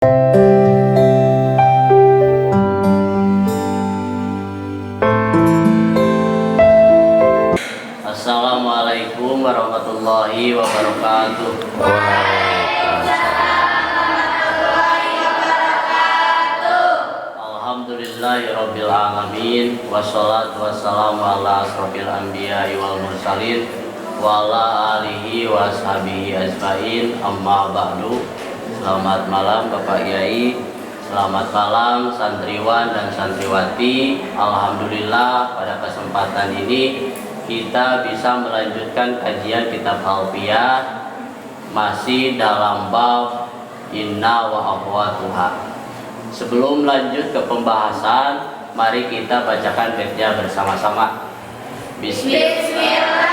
Assalamualaikum warahmatullahi wabarakatuh. Alhamdulillahirabbil alamin wassalatu wassalamu ala asrofil anbiya'i wal mursalin wa ala alihi wa ashabihi ajmain, amma ba'du. Selamat malam Bapak Kiai, selamat malam santriwan dan santriwati. Alhamdulillah pada kesempatan ini kita bisa melanjutkan kajian kitab Alfiyah masih dalam bab inna wa akhwatuha. Sebelum lanjut ke pembahasan, mari kita bacakan baitnya bersama-sama. Bismillah.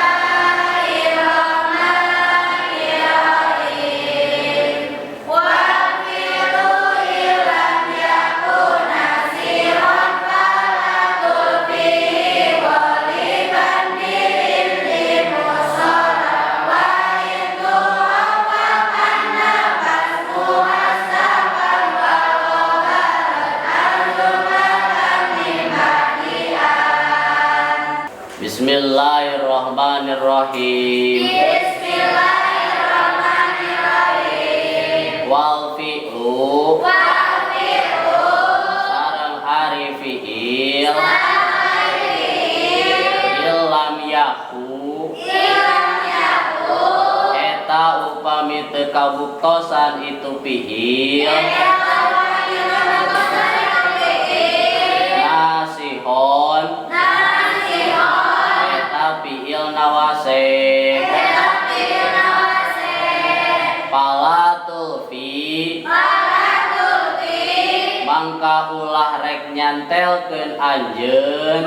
Bismillahirrahmanirrahim. Bismillahirrahmanirrahim. Wal fi'lu sareng hari fi'il ilam yaku eta upami teu kabuktosan itu fi'il nasihon nawase palatul fi mangka ulah rek nyantelkeun anjeun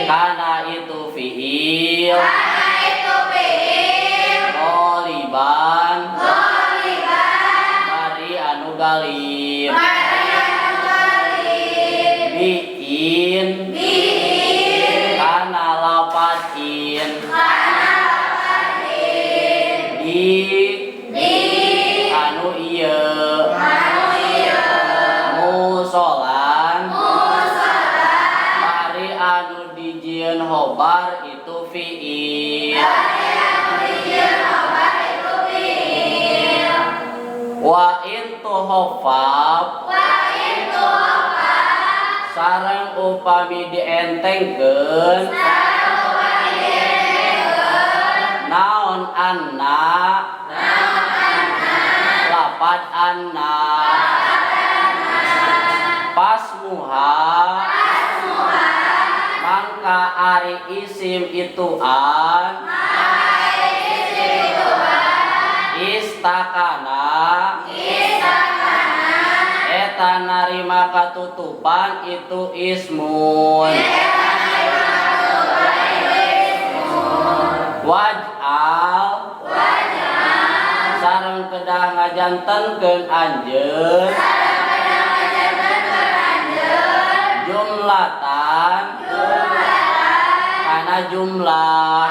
kana itu fi'il goliban bari anu galib kana lapat in di anu ieu musolan mari anu dijieun hobar itu fi'il wa in tuhafaf sareng upami dientengkeun naon anna lapat anna pasmuha mangka ari isim itu an istakana eta narima katutupan itu ismun waj'al sareng kedah ngajantenkeun anjeun jumlatan kana jumlah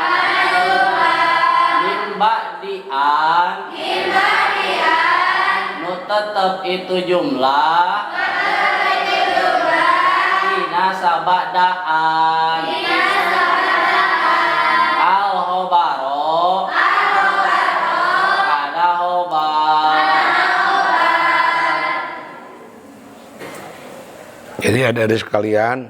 mimba dian nu tetep itu jumlah ina sabadaan al hobaro kada hobar. Jadi adik-adik sekalian,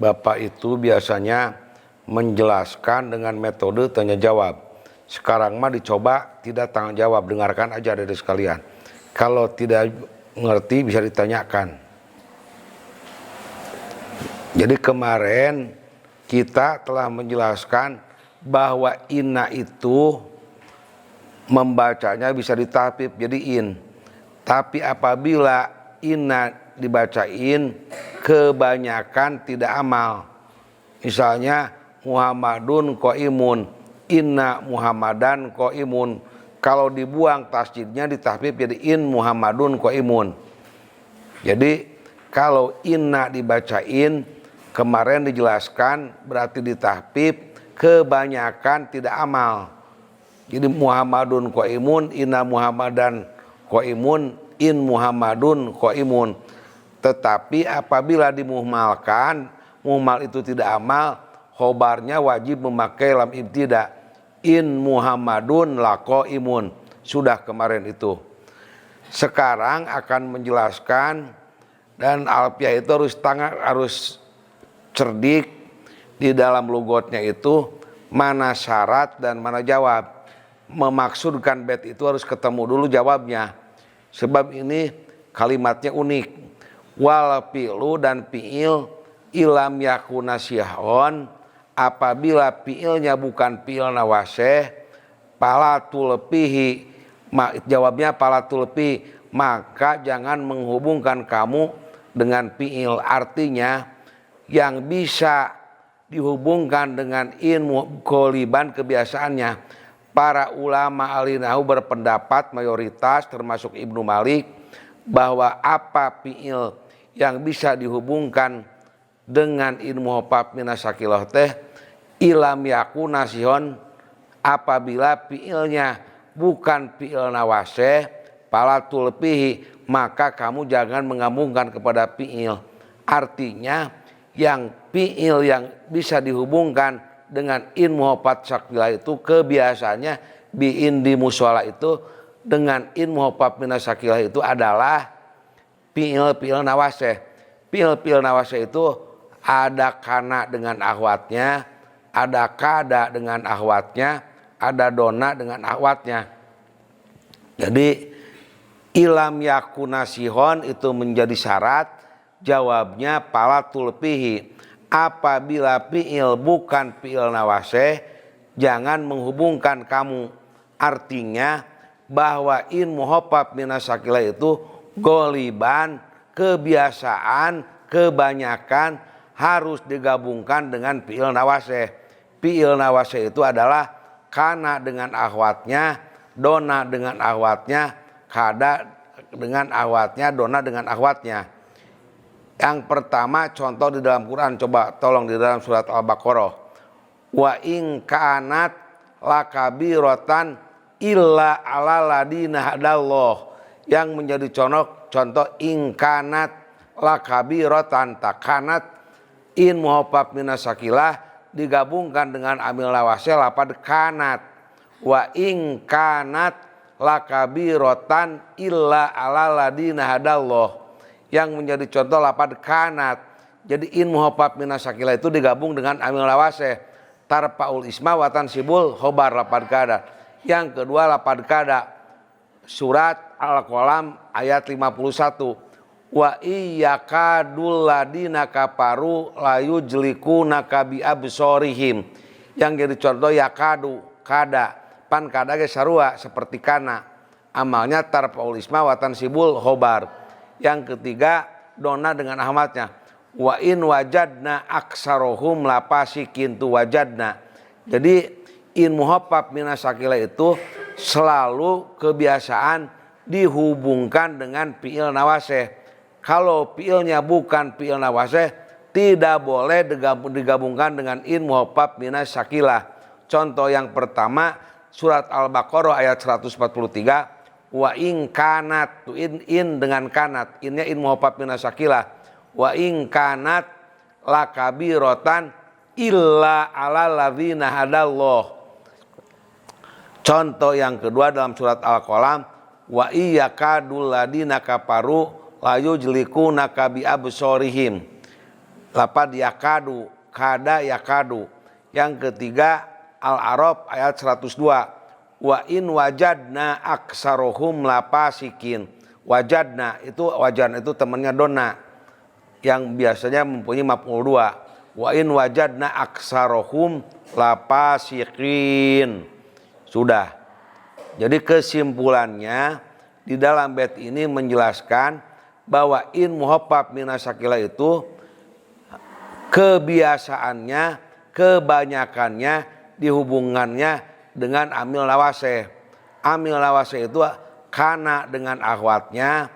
Bapak itu biasanya menjelaskan dengan metode tanya jawab. Sekarang mah dicoba tidak tanya jawab, dengarkan aja adik-adik sekalian. Kalau tidak mengerti bisa ditanyakan. Jadi kemarin kita telah menjelaskan bahwa inna itu membacanya bisa ditahfidz jadi in. Tapi apabila inna dibacain kebanyakan tidak amal. Misalnya Muhammadun qaimun, inna Muhammadan qaimun. Kalau dibuang tasjidnya ditahfidz jadi in Muhammadun qaimun. Jadi kalau inna dibacain kemarin dijelaskan berarti ditahfidz kebanyakan tidak amal. Jadi Muhammadun qaimun, inna Muhammadan qaimun, in Muhammadun qaimun. Tetapi apabila dimuhmalkan, muhmal itu tidak amal, khobarnya wajib memakai lam ibtida. In Muhammadun laqaimun. Sudah kemarin itu. Sekarang akan menjelaskan, dan alfiah itu harus cerdik di dalam lugotnya itu mana syarat dan mana jawab. Memaksudkan bait itu harus ketemu dulu jawabnya. Sebab ini kalimatnya unik. Wal fi'lu dan fi'il ilam yakuna syihon, apabila fi'ilnya bukan fi'il nawasih, palatul fihi, jawabnya palatul fihi, maka jangan menghubungkan kamu dengan fi'il. Artinya yang bisa dihubungkan dengan in ghaliban kebiasaannya. Para ulama alinahu berpendapat, mayoritas termasuk Ibnu Malik, bahwa apa fi'il yang bisa dihubungkan dengan in muhaffaf minasakilah teh ilam yakuna sihon, apabila fi'ilnya bukan fi'il nawasih, palatul fihi, maka kamu jangan menggabungkan kepada fi'il. Artinya yang fi'il yang bisa dihubungkan dengan in muhaffaf sakilah itu kebiasaannya bi'in di mushola itu dengan in muhaffaf minasakilah itu adalah fi'il nawasih. Fi'il nawasih itu ada kana dengan akhwatnya, ada kada dengan akhwatnya, ada dona dengan akhwatnya. Jadi ilam yakuna sihon itu menjadi syarat, jawabnya palatul fihi. Apabila fi'il bukan fi'il nawasih, jangan menghubungkan kamu. Artinya bahwa in muhaffaf minasakilah itu ghaliban, kebiasaan, kebanyakan harus digabungkan dengan fi'il nawasih. Fi'il nawasih itu adalah kana dengan akhwatnya, dona dengan akhwatnya, kada dengan akhwatnya, dona dengan akhwatnya. Yang pertama contoh di dalam Quran, coba tolong di dalam surat Al-Baqarah. Wa in kanat lakabiratan illa ala ladina hadallah. Yang menjadi contoh in kanat lakabiratan, takanat in muhaffaf minasakilah digabungkan dengan amil nawasih lapad kanat. Wa in kanat lakabiratan illa ala ladina hadallah. Yang menjadi contoh lapad kanat. Jadi in muhaffaf minasakilah itu digabung dengan amil nawasih. Tarpaul isma watan sibul khobar lapad kada. Yang kedua lapad kada. Surat Al-Qalam ayat 51. Wa iyyakadul ladina kafaru layujlikuna bi absorihim. Yang jadi contoh yakadu, kada. Pan kada ge sarua seperti kana. Amalnya tarpaul isma watan sibul khobar. Yang ketiga dona dengan ahmadnya. Wa in wajadna aksarohum lapasikin tu wajadna. Jadi in muhaffaf minasakilah itu selalu kebiasaan dihubungkan dengan fi'il nawasih. Kalau fi'ilnya bukan fi'il nawasih, tidak boleh digabungkan dengan in muhaffaf minasakilah. Contoh yang pertama surat Al-Baqarah ayat 143. Wa in kanat, in dengan kanat, innya in muhaffaf minasakilah. Wa in kanat lakabiratan illa ala ladzina hadallah. Contoh yang kedua dalam surat Al-Qalam, wa iyyakadul ladina kafaru layujlikuna bi absorihim. Lapad yakadu, kada yakadu. Yang ketiga Al-A'raf ayat 102. Wa in wajadna aksarohum lapasikin. Wajadna itu temannya dona yang biasanya mempunyai maf'ul 2. Wa in wajadna aksarohum lapasikin. Sudah. Jadi kesimpulannya di dalam bait ini menjelaskan bahwa in muhaffaf minasakilah itu kebiasaannya, kebanyakannya dihubungannya dengan amil nawasih. Amil nawasih itu kana dengan akhwatnya,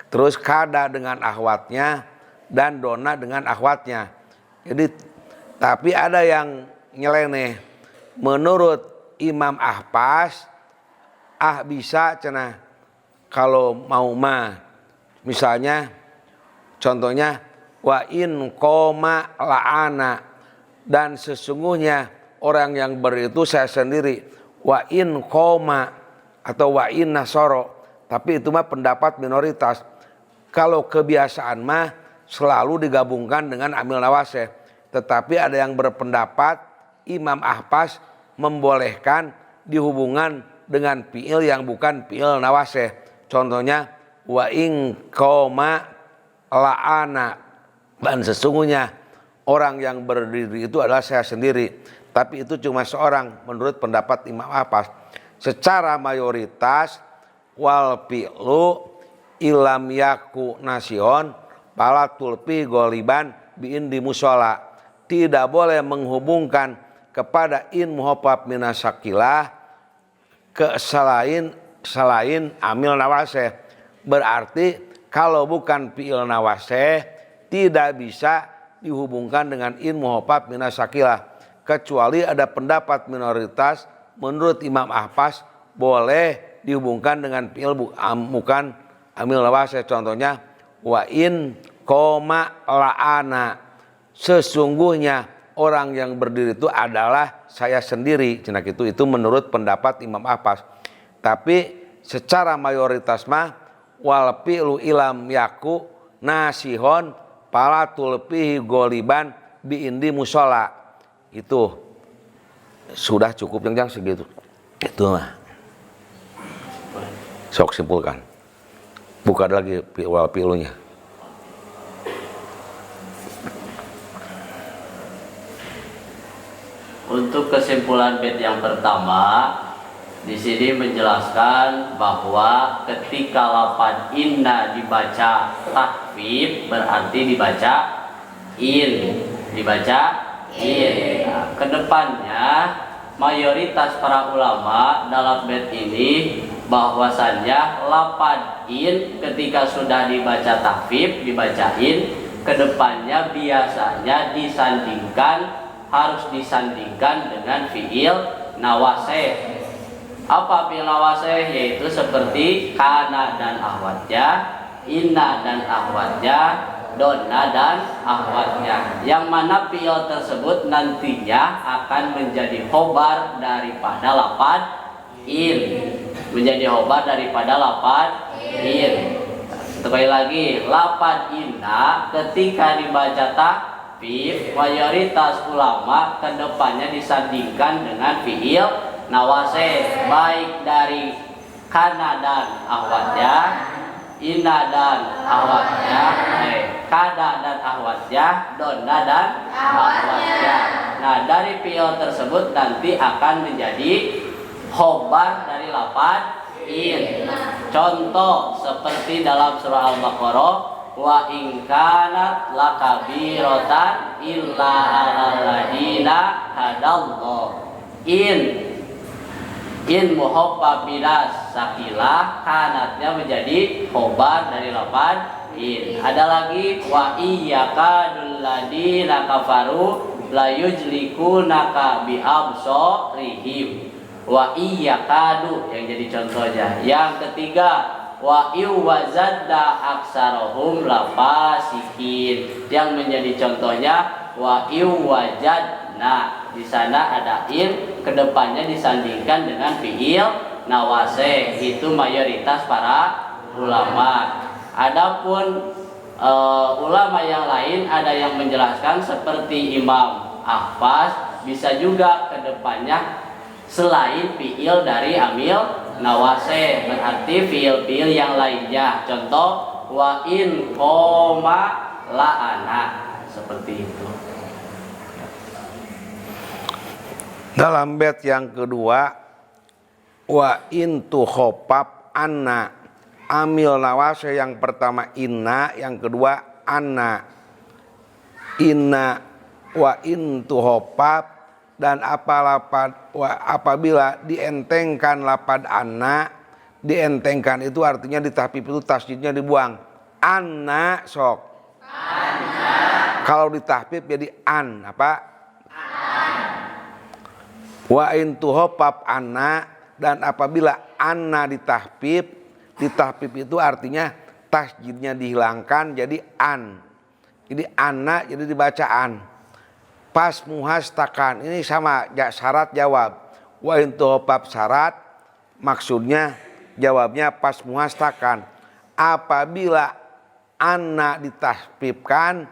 terus kada dengan akhwatnya, dan dona dengan akhwatnya. Jadi tapi ada yang nyeleneh. Menurut Imam Ahpas bisa cenah kalau mau mah. Misalnya contohnya wa in qoma la'ana, dan sesungguhnya orang yang itu saya sendiri. Wa in qoma atau wa in nasoro, tapi itu mah pendapat minoritas. Kalau kebiasaan mah selalu digabungkan dengan amil nawasih, tetapi ada yang berpendapat Imam Ahpas membolehkan dihubungan dengan fiil yang bukan fiil nawasih. Contohnya wa in qoma la'ana, dan sesungguhnya orang yang berdiri itu adalah saya sendiri, tapi itu cuma seorang menurut pendapat Imam Ahpas. Secara mayoritas wal fi'lu ilam yaku nasihon pala tulpi goliban biin di musola, tidak boleh menghubungkan kepada in muhafaf minasakilah ke selain amil nawasih. Berarti kalau bukan fi'il nawasih tidak bisa dihubungkan dengan in muhafaf minasakilah, kecuali ada pendapat minoritas menurut Imam Ahpas boleh dihubungkan dengan fi'il bukan amil nawasih. Contohnya wa in qoma la'ana, sesungguhnya orang yang berdiri itu adalah saya sendiri. Cenah itu menurut pendapat Imam Ahpas. Tapi secara mayoritas mah wal fi'lu ilam yaku nasihon pala tulpihi goliban bi indi musola. Itu sudah cukup yang segitu. Itu mah. Sok simpulkan. Buka lagi wal fi'lunya. Untuk kesimpulan bait yang pertama, di sini menjelaskan bahwa ketika lafaz inna dibaca takhfif berarti dibaca in, Nah, kedepannya mayoritas para ulama dalam bait ini bahwasannya lafaz in ketika sudah dibaca takhfif, dibaca in, kedepannya biasanya harus disandingkan dengan fi'il nawasih. Apa fi'il nawasih? Yaitu seperti kana dan akhwatnya, inna dan akhwatnya, donna dan akhwatnya, yang mana fi'il tersebut nantinya akan menjadi khobar daripada lafaz in, Sekali lagi, lafaz inna ketika dibaca mayoritas ulama kedepannya disandingkan dengan fi'il nawasih, baik dari kana dan akhwatnya, inna dan akhwatnya, kada dan akhwatnya, donna dan akhwatnya. Nah, dari fi'il tersebut nanti akan menjadi khobar dari lafaz in. Contoh seperti dalam surah Al-Baqarah, wa in kanat lakabiratan illa 'alal ladina hadallah. In muhaffaf bilas sakilah, kanatnya menjadi khobar dari lafaz in. Ada lagi wa iyyakadul ladina kafaru la yujlikunaka bi absarihim. Wa iyyakadu yang jadi contohnya. Yang ketiga wa iwazadda aksarohum lafasikin, yang menjadi contohnya wa iwajadna. Di sana ada in, kedepannya disandingkan dengan fi'il nawasih. Itu mayoritas para ulama. Adapun ulama yang lain ada yang menjelaskan seperti Imam Ahpas, bisa juga kedepannya selain fi'il dari amil nawasih, berarti fi'il yang lainnya. Contoh wa in qoma la'ana, seperti itu. Dalam bait yang kedua wa in tukhafaf anna, amil nawasih yang pertama inna, yang kedua anna. Inna wa in tukhafaf, dan apabila dientengkan lapad anna, dientengkan itu artinya ditahfif itu tasydidnya dibuang. Anna sok. Anna. Kalau ditahfif jadi an, apa? An. Wa in tuhopap anna, dan apabila anna ditahpib itu artinya tasjidnya dihilangkan jadi an. Jadi anna jadi dibacaan. Pas muhastakan ini sama syarat jawab. Wa in tuhopap syarat maksudnya jawabnya pas muhastakan. Apabila anna ditahpibkan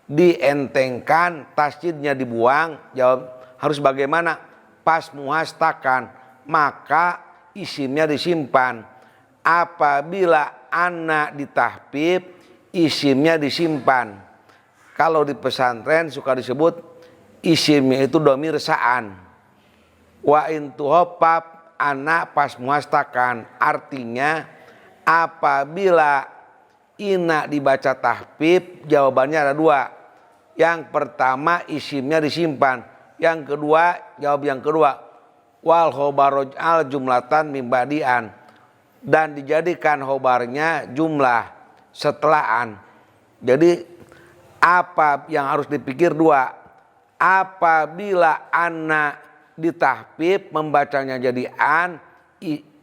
dientengkan tasjidnya dibuang, jawab harus bagaimana? Pas muhastakan maka isimnya disimpan. Apabila anna ditahpib isimnya disimpan. Kalau di pesantren suka disebut isimnya itu dhamir sa'an. Wa in tuhopap anna pas muhastakan artinya apabila ina dibaca tahpib jawabannya ada dua. Yang pertama isimnya disimpan. Yang kedua jawab yang kedua wal khobaroj al jumlatan mimbadian, dan dijadikan khobarnya jumlah setelah an. Jadi apa yang harus dipikir dua. Apabila anna ditahpib membacanya jadi an,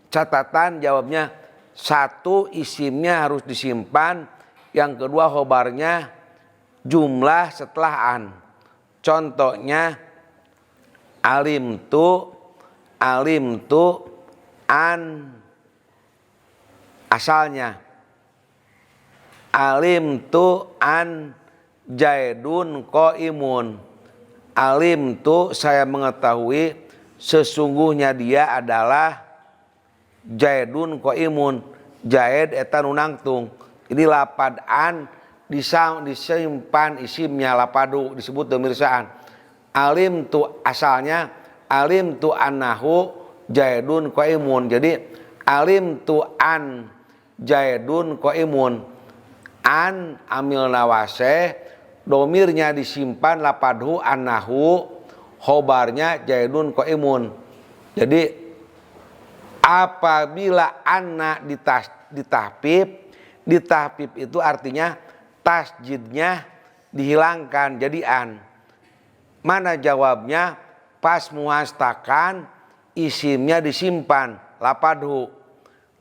catatan jawabnya satu isimnya harus disimpan, yang kedua khobarnya jumlah setelah an. Contohnya alim tu an, asalnya alim tu an jaidun qaimun. Alim tu saya mengetahui sesungguhnya dia adalah jaidun qaimun. Jaid eta nu nangtung. Jadi lapad an disimpan isimnya lapadu disebut dhamir sa'an. Alim tu asalnya alim tu annahu jaidun qaimun. Jadi alim tu an jaidun qaimun. An amil nawase domirnya disimpan lapadhu annahu, khobarnya jaidun qaimun. Jadi apabila anna ditahpib itu artinya tasjidnya dihilangkan jadi an. Mana jawabnya? Pas muhastakan isimnya disimpan lapadhu.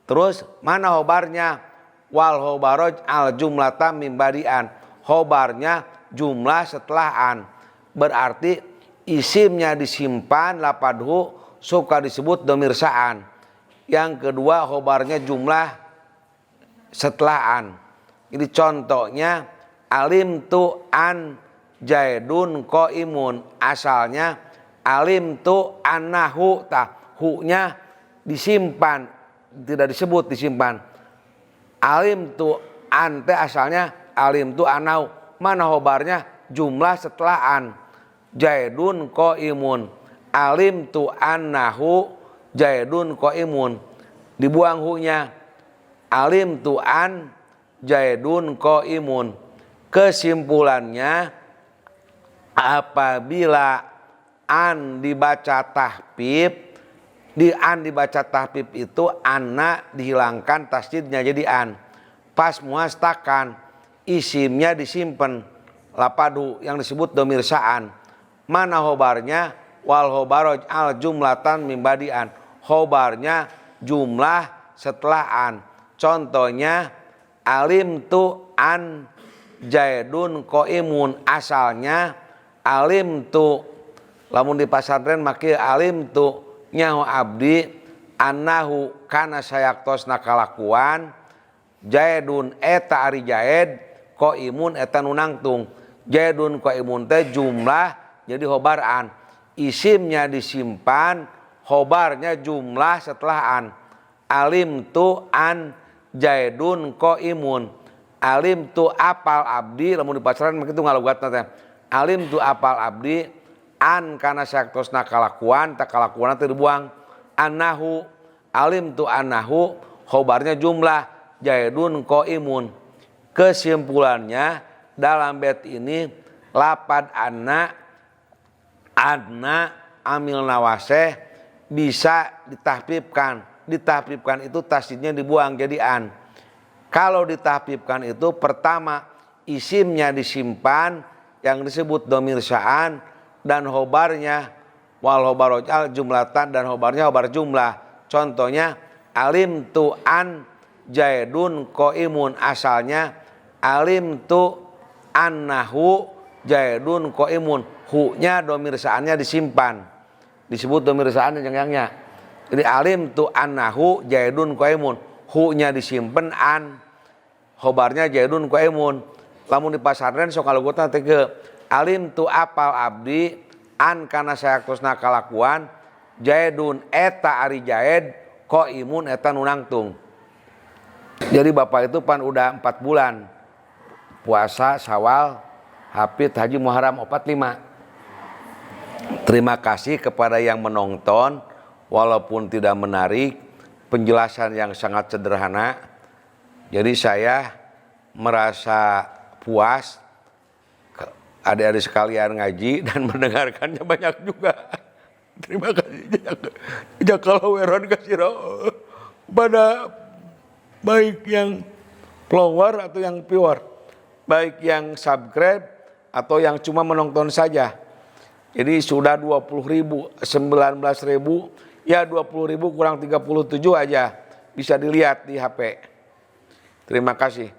Terus mana khobarnya? Wal khobaroj al jumlatan mimbadian. Khobarnya jumlah setelah an. Berarti isimnya disimpan lapadhu suka disebut dhamir sa'an. Yang kedua khobarnya jumlah setelah an. Jadi contohnya alim tu an jaidun qaimun, asalnya alim tu annahu, hu-nya disimpan, tidak disebut disimpan. Alim tu ante asalnya alim tu annahu, mana khobarnya jumlah setelah an. Jaidun qaimun, alim tu annahu jaidun qaimun, dibuang hu-nya. Alim tu an jaidun qaimun. Kesimpulannya apabila an dibaca tahpib, di an dibaca tahpib itu anna dihilangkan tasjidnya jadi an. Pas muhastakan isimnya disimpan lapadu yang disebut dhamir sa'an. Mana khobarnya? Wal khobaroj al jumlatan mimbadian. Khobarnya jumlah setelah an. Contohnya alim tu an jaidun qaimun, asalnya alim tu, lamun di pasantren make alim tu nyaho abdi annahu kana sayaktosna kalakuan jaidun eta ari jaid qaimun eta nu nangtung. Jaidun qaimun teh jumlah jadi khobaran, isimnya disimpan, khobarnya jumlah setelah an. Alim tu an jaidun qaimun. Alim tu apal abdi, lamun di pasaran maka itu ngalogatna teh. Alim tu apal abdi an kana saktosna kalakuan, tak kalakuan teh dibuang. Annahu, alim tu annahu, khobarnya jumlah jaidun qaimun. Kesimpulannya dalam bait ini lapad anna amil nawaseh bisa ditahpibkan. Ditahpibkan itu tasjidnya dibuang jadi an. Kalau ditahpibkan itu pertama isimnya disimpan yang disebut dhamir sa'an dan khobarnya wal khobaru jumlatan, dan khobarnya khobar jumlah. Contohnya alim tu an Zaidun qaimun, asalnya alim tu annahu Zaidun qaimun, hu-nya dhamir sa'annya disimpan, disebut dhamir sa'an yang-yangnya. Jadi alim tu annahu Zaidun qaimun, hu-nya disimpan, an khobarnya Zaidun qaimun. Lamun di pasarren sok kalugutna teh ke alim tu apal abdi an kana sayaktusna kalakuan Zaidun eta ari Zaid qaimun eta nu nangtung. Jadi bapak itu pan udah 4 bulan puasa Syawal, Hafid, Haji, Muharram 45. Terima kasih kepada yang menonton, walaupun tidak menarik, penjelasan yang sangat sederhana. Jadi saya merasa puas, adik-adik sekalian ngaji dan mendengarkannya banyak juga. Terima kasih jazakallahu khairan katsira pada baik yang follower atau yang viewer, baik yang subscribe atau yang cuma menonton saja. Jadi sudah 20.000, 19.000, ya 20.000 kurang 37 aja, bisa dilihat di HP. Terima kasih.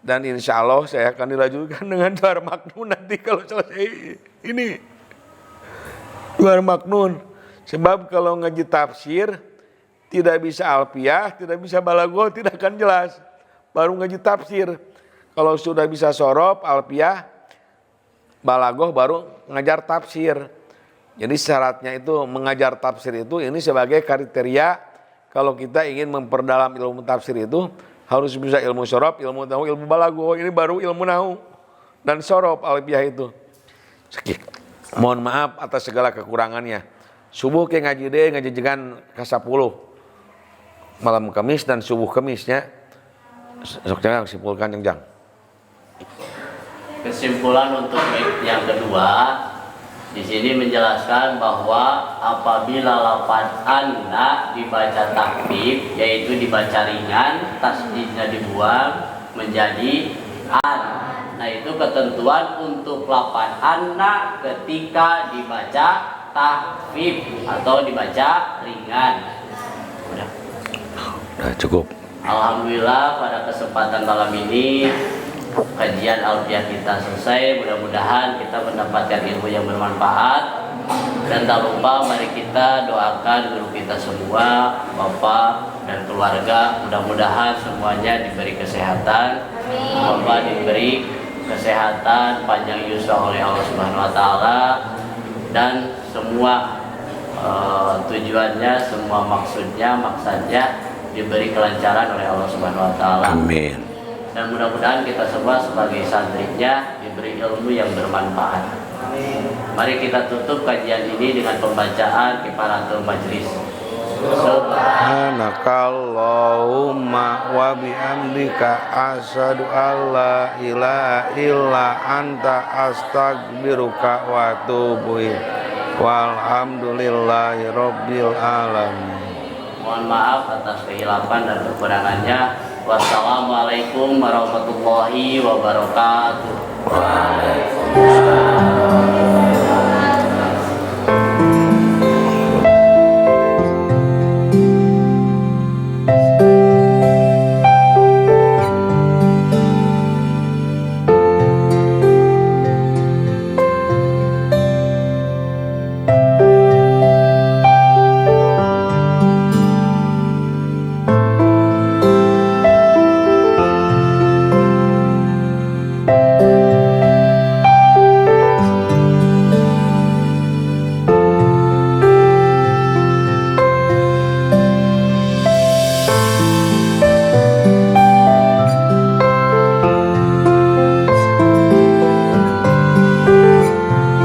Dan insya Allah saya akan dilanjutkan dengan Dwar Maknun nanti kalau selesai ini. Dwar Maknun. Sebab kalau ngaji tafsir tidak bisa alfiah, tidak bisa balaghah, tidak akan jelas. Baru ngaji tafsir. Kalau sudah bisa sorof, alfiah, balaghah, baru ngajar tafsir. Jadi syaratnya itu mengajar tafsir itu ini sebagai kriteria kalau kita ingin memperdalam ilmu tafsir itu harus bisa ilmu sorof, ilmu nahu, ilmu balaghah. Ini baru ilmu nahu dan sorof alfiah itu. Mohon maaf atas segala kekurangannya. Subuh ke ngaji deh, ngaji jengan ke 10. Malam Kamis dan subuh Kamisnya. Sok jangan simpulkan Jang. Kesimpulan untuk yang kedua, di sini menjelaskan bahwa apabila lafaz anna dibaca takfif, yaitu dibaca ringan, tasdidnya dibuang menjadi an. Nah itu ketentuan untuk lafaz anna ketika dibaca takfif atau dibaca ringan. Udah Cukup. Alhamdulillah pada kesempatan malam ini kajian alfiah kita selesai. Mudah-mudahan kita mendapatkan ilmu yang bermanfaat. Dan tak lupa mari kita doakan guru kita semua, bapak dan keluarga. Mudah-mudahan semuanya diberi kesehatan. Bapak diberi kesehatan panjang yusra oleh Allah Subhanahu wa taala, dan semua tujuannya, semua maksadnya diberi kelancaran oleh Allah Subhanahu wa taala. Amin. Dan mudah-mudahan kita semua sebagai santrinya diberi ilmu yang bermanfaat. Amin. Mari kita tutup kajian ini dengan pembacaan kifaratul majlis. Subhanakallahumma wa bihamdika asyhadu alla ilaha illa anta astaghfiruka wa atubu ilaik. Walhamdulillahi rabbil alamin. Mohon maaf atas kehilafan dan kekurangannya. Wassalamualaikum warahmatullahi wabarakatuh. Waalaikumsalam.